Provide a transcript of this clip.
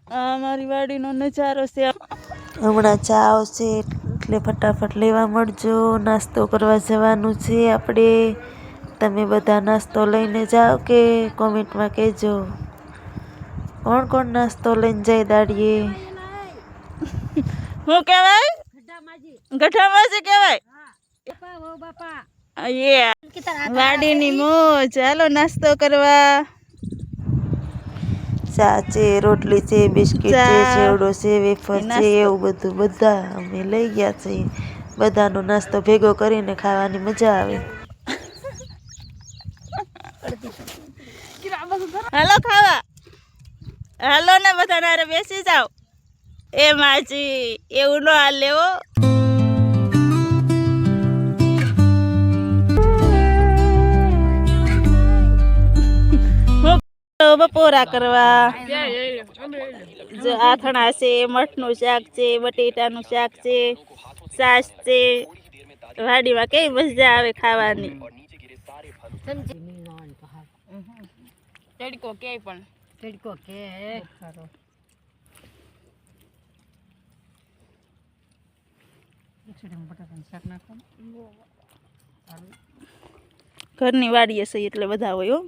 અમારી વાડીનો નજારો છે. હમણાં ચા આવશે એટલે ફટાફટ લેવા મળજો. નાસ્તો કરવા જવાનું છે આપણે. તમે બધા નાસ્તો લઈને જાઓ કે કોમેન્ટમાં કહેજો. કોણ કોણ નાસ્તો લઈને જાય દાડીએ? શું કહેવાય? ગઠામાજી કહેવાય. વાડીની મોજ. ચાલો નાસ્તો કરવા. ચા છે, રોટલી છે, બિસ્કિટ છે, ચેવડો છે, વેફર છે, એવું બધું બધા અમે લઈ ગયા છે. બધાનો નાસ્તો ભેગો કરીને ખાવાની મજા આવે. હાલો ખાવા. હાલો ને બધા નારે બેસી જાઓ. એ માજી એવું ન હાલે હો. બપોરા કરવા જો આથણા છે, મઠનું શાક છે, બટેટાનું શાક છે, છાશ છે. વાડીમાં કેવી મજા આવે ખાવાની. તડકો કે પણ તડકો કે ઘરની વાડીએ છે એટલે બધા હોય હો.